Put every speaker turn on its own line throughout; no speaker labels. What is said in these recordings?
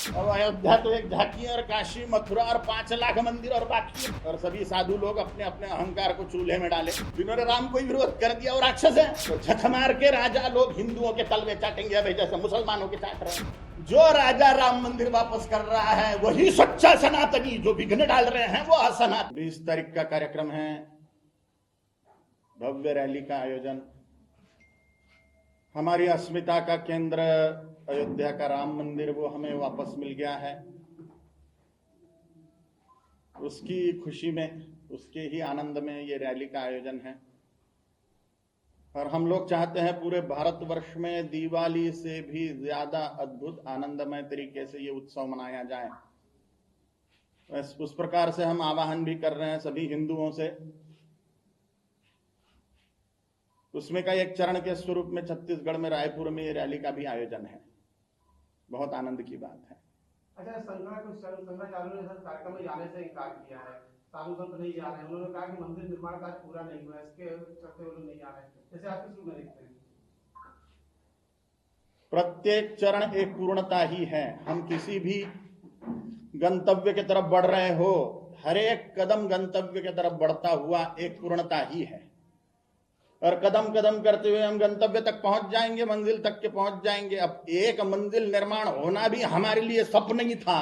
अब अयोध्या तो एक झांकी और काशी मथुरा और 5 लाख मंदिर और बाकी, और सभी साधु लोग अपने अपने अहंकार को चूल्हे में डाले। जिन्होंने राम को विरोध कर दिया वो राक्षस है, तो झक मार के राजा लोग हिंदुओं के तलवे चाटेंगे अभी जैसे मुसलमानों के चाट रहे हैं। जो राजा राम मंदिर वापस कर रहा है वही सच्चा सनातनी, जो विघ्न डाल रहे हैं वो असनातन। 20 तारीख का कार्यक्रम है, भव्य रैली का आयोजन। हमारी अस्मिता का केंद्र अयोध्या का राम मंदिर वो हमें वापस मिल गया है। उसकी खुशी में, उसके ही आनंद में ये रैली का आयोजन है। और हम लोग चाहते हैं पूरे भारतवर्ष में दिवाली से भी ज्यादा अद्भुत आनंदमय तरीके से ये उत्सव मनाया जाए। उस प्रकार से हम आह्वान भी कर रहे हैं सभी हिंदुओं से। उसमें का एक चरण के स्वरूप में छत्तीसगढ़ में रायपुर में ये रैली का भी आयोजन है। बहुत आनंद की बात है।
अच्छा, शंकराचार्यों ने कार्यक्रम में जाने से इनकार किया है, साधु संत नहीं जा रहे हैं। उन्होंने कहा कि मंदिर निर्माण कार्य पूरा नहीं हुआ, इसके चलते वो लोग नहीं जा रहे हैं। जैसे आप किस रूप में देखते हैं?
प्रत्येक चरण एक पूर्णता ही है। हम किसी भी गंतव्य की तरफ बढ़ रहे हो, हर एक कदम गंतव्य की तरफ बढ़ता हुआ एक पूर्णता ही है। और कदम कदम करते हुए हम गंतव्य तक पहुंच जाएंगे, मंजिल तक के पहुंच जाएंगे। अब एक मंजिल निर्माण होना भी हमारे लिए स्वप्न ही था,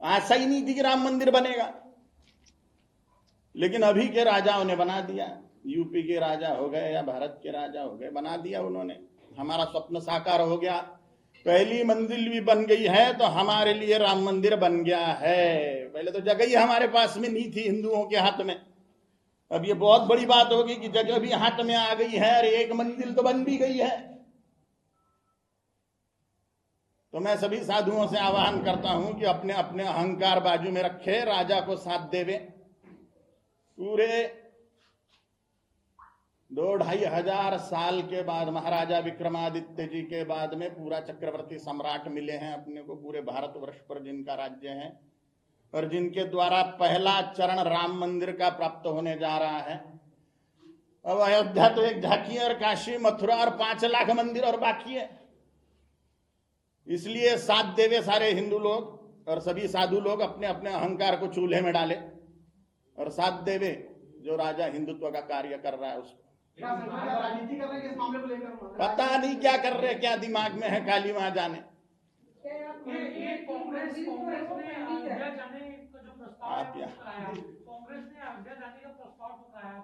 आशा ही नहीं थी कि राम मंदिर बनेगा, लेकिन अभी के राजाओं ने बना दिया। यूपी के राजा हो गए या भारत के राजा हो गए, बना दिया उन्होंने। हमारा स्वप्न साकार हो गया, पहली मंजिल भी बन गई है, तो हमारे लिए राम मंदिर बन गया है। पहले तो जगह ही हमारे पास में नहीं थी हिंदुओं के हाथ में, अब ये बहुत बड़ी बात होगी कि जगह भी हाथ में आ गई है और एक मंजिल तो बन भी गई है। तो मैं सभी साधुओं से आह्वान करता हूं कि अपने अपने अहंकार बाजू में रखे, राजा को साथ देवे। पूरे 2-2.5 हजार साल के बाद महाराजा विक्रमादित्य जी के बाद में पूरा चक्रवर्ती सम्राट मिले हैं अपने को पूरे भारतवर्ष पर, जिनका राज्य है और जिनके द्वारा पहला चरण राम मंदिर का प्राप्त होने जा रहा है। अब अयोध्या तो एक झांकी और काशी मथुरा और 5 लाख मंदिर और बाकी है। इसलिए साथ देवे सारे हिंदू लोग और सभी साधु लोग अपने अपने अहंकार को चूल्हे में डाले और साथ देवे जो राजा हिंदुत्व का कार्य कर रहा है उसको।
राजनीति कर रहे हैं इस मामले को लेकर?
पता नहीं क्या कर रहे, क्या दिमाग में है, काली मां जाने।
कांग्रेस ने अयोध्या जाने का जो प्रस्ताव
आप या
कांग्रेस ने अयोध्या जाने का प्रस्ताव उठाया,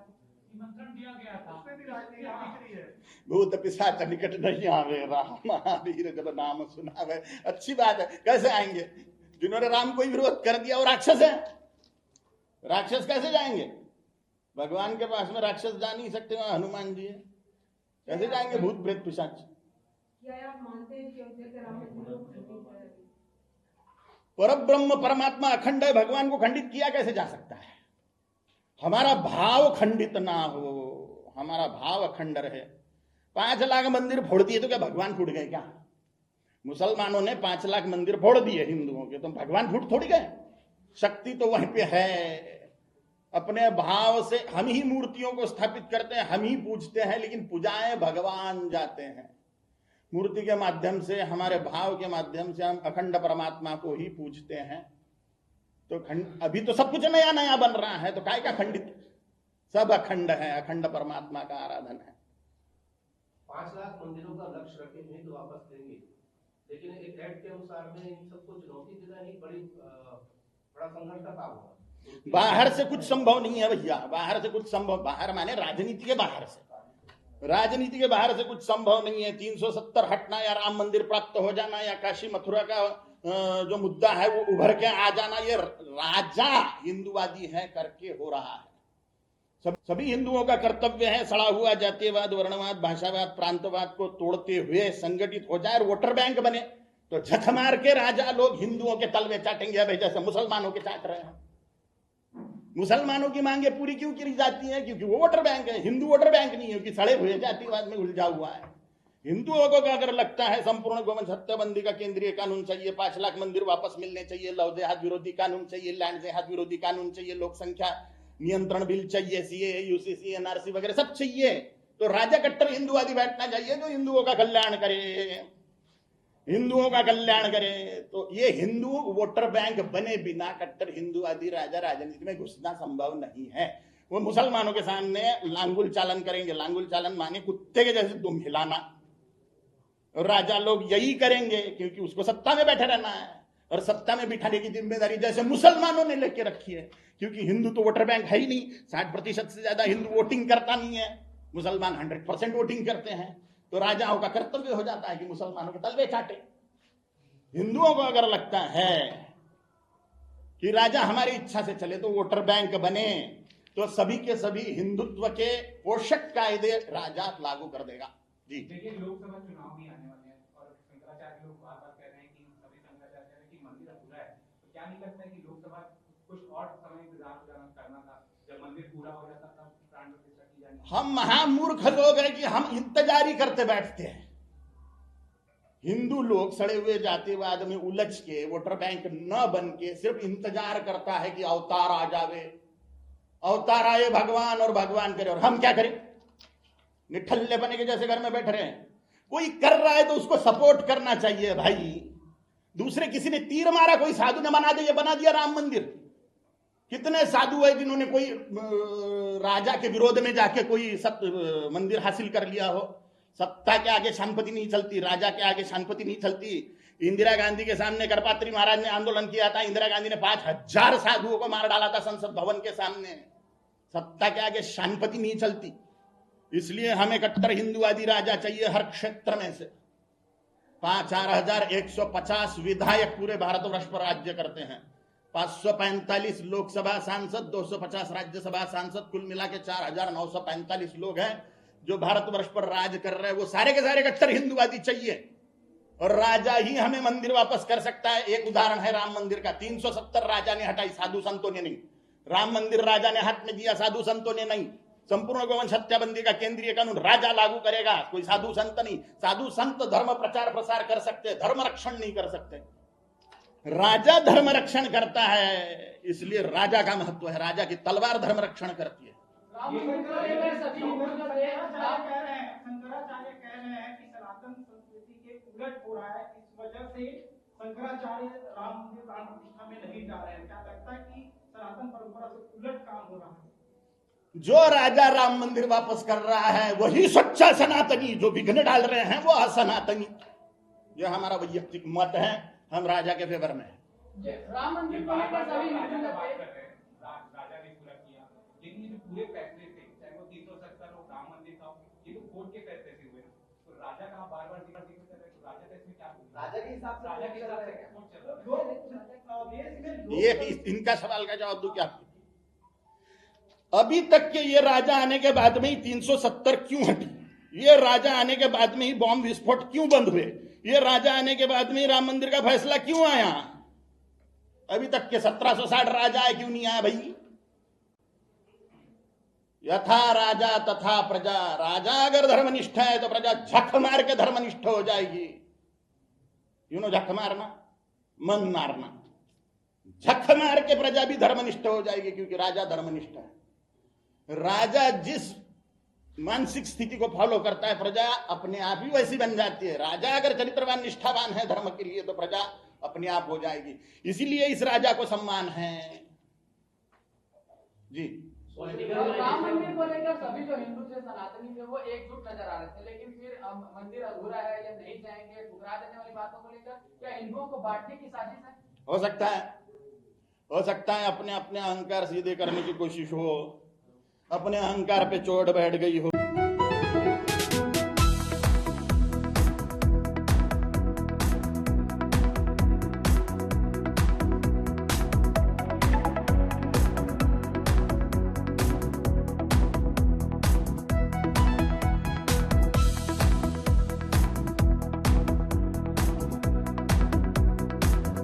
निमंत्रण दिया गया था, उसमें भी राजनीति दिख रही है।
भूत पिशाच निकट नहीं आवे, राम महावीर जब नाम सुनावे। अच्छी बात है, कैसे आएंगे? जिन्होंने राम को विरोध कर दिया वो राक्षस है। राक्षस कैसे जाएंगे? भगवान के पास में राक्षस जा नहीं सकते, वहां हनुमान जी है, कैसे जाएंगे भूत प्रेत पिशाच? परब्रह्म परमात्मा अखंड है, भगवान को खंडित किया कैसे जा सकता है? हमारा भाव खंडित ना हो, हमारा भाव अखंड रहे। 5 लाख मंदिर फोड़ दिए तो क्या भगवान फूट गए क्या? मुसलमानों ने 5 लाख मंदिर फोड़ दिए हिंदुओं के, तो भगवान फूट थोड़ी गए? शक्ति तो वहीं पे है। अपने भाव से हम ही मूर्तियों को स्थापित करते हैं, हम ही पूजते हैं, लेकिन पूजाएं भगवान जाते हैं। मूर्ति के माध्यम से, हमारे भाव के माध्यम से हम अखंड परमात्मा को ही पूजते हैं। तो अभी तो सब कुछ नया नया बन रहा है, तो काय का खंडित? सब अखंड है, अखंड परमात्मा का आराधन है।
5 लाख मंदिरों का लक्ष्य रखे नहीं तो वापस देंगे, लेकिन एक एक्ट के अनुसार में इन सबको चुनौती देना ही बड़ा संघर्ष का काम होगा।
बाहर से कुछ संभव नहीं है भैया, बाहर से कुछ संभव, बाहर माने राजनीति के बाहर से, राजनीति के बाहर से कुछ संभव नहीं है। 370 हटना या राम मंदिर प्राप्त हो जाना या काशी मथुरा का जो मुद्दा है वो उभर के आ जाना, ये राजा हिंदुवादी है करके हो रहा है। सभी हिंदुओं का कर्तव्य है सड़ा हुआ जातीयवाद, वर्णवाद, भाषावाद, प्रांतवाद को तोड़ते हुए संगठित हो जाए और वोटर बैंक बने। तो झक मार के राजा लोग हिंदुओं के तलवे चाटेंगे अभी जैसे मुसलमानों के चाट रहे हैं। मुसलमानों की मांगे पूरी क्यों की जाती है? क्योंकि वो वोटर बैंक है, हिंदू वोटर बैंक नहीं है, कि सड़े हुए जातिवाद में उलझा हुआ है। हिंदुओं को अगर लगता है संपूर्ण गोवंश हत्याबंदी का केंद्रीय कानून चाहिए, 5 लाख मंदिर वापस मिलने चाहिए, लव जेहाद विरोधी कानून चाहिए, लैंड जेहाद विरोधी कानून चाहिए, लोक संख्या नियंत्रण बिल चाहिए, सीए, यूसीसी, एनआरसी वगैरह सब चाहिए, तो राजा कट्टर हिंदुवादी बैठना चाहिए जो हिंदुओं का कल्याण करे। हिंदुओं का कल्याण करे। तो ये हिंदू वोटर बैंक बने बिना कट्टर हिंदूवादी राजा राजनीति में घुसना संभव नहीं है। वो मुसलमानों के सामने लांगुल चालन करेंगे। लांगुल चालन माने कुत्ते के जैसे दुम हिलाना, और राजा लोग यही करेंगे क्योंकि उसको सत्ता में बैठे रहना है, और सत्ता में बिठाने की जिम्मेदारी जैसे मुसलमानों ने लेके रखी है, क्योंकि हिंदू तो वोटर बैंक है ही नहीं। 60% से ज्यादा हिंदू वोटिंग करता नहीं है, मुसलमान 100% वोटिंग करते हैं। तो राजाओं का कर्तव्य हो जाता है कि मुसलमानों के तलवे चाटे। हिंदुओं को अगर लगता है कि राजा हमारी इच्छा से चले तो वोटर बैंक बने, तो सभी के सभी हिंदुत्व के पोषक कायदे राजा लागू कर देगा। जी
देखिए, लोकसभा चुनाव भी आने वाले हैं और शंकराचार्य लोग बार बार कह रहे हैं कि सभी शंकराचार्य कह रहे हैं कि मंदिर अधूरा है, तो क्या नहीं लगता है कि लोकसभा कुछ और समय इंतजार करना था, जब मंदिर पूरा हो जाता तब प्राण प्रतिष्ठा की जानी?
हम महामूर्ख लोग हैं कि हम इंतजारी करते बैठते हैं। हिंदू लोग सड़े हुए जातिवाद में उलझ के वोटर बैंक न बन के सिर्फ इंतजार करता है कि अवतार आ जावे, अवतार आए भगवान और भगवान करे, और हम क्या करें? निठल्ले बने के जैसे घर में बैठ रहे हैं। कोई कर रहा है तो उसको सपोर्ट करना चाहिए भाई। दूसरे किसी ने तीर मारा, कोई साधु ने बना दिया राम मंदिर। कितने साधु है जिन्होंने कोई राजा के विरोध में जाके कोई मंदिर हासिल कर लिया हो। सत्ता के आगे शांति नहीं चलती, राजा के आगे शांति नहीं चलती। इंदिरा गांधी के सामने करपात्री महाराज ने आंदोलन किया था। इंदिरा गांधी ने 5000 साधुओं को मार डाला था संसद भवन के सामने। सत्ता के आगे शांति नहीं चलती, इसलिए हमें कट्टर हिंदूवादी राजा चाहिए हर क्षेत्र में से। 4150 विधायक पूरे भारतवर्ष पर राज्य करते हैं। 545 लोकसभा सांसद, 250 राज्यसभा सांसद, कुल मिला के 4945 लोग हैं जो भारतवर्ष पर राज कर रहे हैं। वो सारे के सारे कट्टर हिंदूवादी चाहिए, और राजा ही हमें मंदिर वापस कर सकता है। एक उदाहरण है राम मंदिर का। 370 राजा ने हटाई, साधु संतों ने नहीं। राम मंदिर राजा ने हाथ में दिया, साधु संतों ने नहीं। संपूर्ण गौवंश हत्याबंदी का केंद्रीय कानून राजा लागू करेगा, कोई साधु संत नहीं। साधु संत धर्म प्रचार प्रसार कर सकते, धर्म रक्षण नहीं कर सकते। राजा धर्म रक्षण करता है, इसलिए राजा का महत्व है। राजा की तलवार धर्म रक्षण करती है।
शंकराचार्य कह रहे हैं कि सनातन संस्कृति के उलट हो रहा है, इस वजह से शंकराचार्य राम मंदिर प्राण प्रतिष्ठा में नहीं जा रहे हैं। क्या लगता है कि सनातन परंपरा से उलट काम हो रहा है?
जो राजा राम मंदिर वापस कर रहा है वही सच्चा सनातनी, जो विघ्न डाल रहे हैं वो असनातनी। यह हमारा वैयक्तिक मत है, हम राजा के फेवर में हैं।
राम मंदिर को लेकर सभी बात कर रहे हैं, राजा ने पूरा किया, लेकिन ये जो पूरे फैसले थे, चाहे वो 370 हो, राम मंदिर का, ये तो कोर्ट के फैसले से हुए। तो राजा का बार बार जिक्र कर रहे हैं, तो राजा का इसमें क्या? राजा के हिसाब से कोर्ट चल रहा है।
ये इनका सवाल का जवाब दूं क्या? अभी तक के ये राजा आने के बाद में ही 370 क्यों हटी? ये राजा आने के बाद में ही बॉम्ब विस्फोट क्यों बंद हुए? ये राजा आने के बाद में ही राम मंदिर का फैसला क्यों आया? अभी तक के 1760 राजा है, क्यों नहीं आया भाई? यथा राजा तथा प्रजा। राजा अगर धर्मनिष्ठ है तो प्रजा झक मार के धर्मनिष्ठ हो जाएगी। यू नो, झक मारना, मन मारना। झक मार के प्रजा भी धर्मनिष्ठ हो जाएगी, क्योंकि राजा धर्मनिष्ठ है। राजा जिस मानसिक स्थिति को फॉलो करता है, प्रजा अपने आप ही वैसी बन जाती है। राजा अगर चरित्रवान निष्ठावान है धर्म के लिए, तो प्रजा अपने आप हो जाएगी। इसीलिए इस राजा को सम्मान है। जी,
राम मंदिर को लेकर सभी जो हिंदू थे, सनातनी थे, वो एकजुट नजर आ रहे थे, लेकिन फिर मंदिर अधूरा है या नहीं जाएंगे, ठुकरा देने वाली बातों को लेकर क्या हिंदुओं को बांटने की साजिश है?
हो सकता है अपने अपने अहंकार सीधे करने की कोशिश हो, अपने अहंकार पे चोट बैठ गई हो।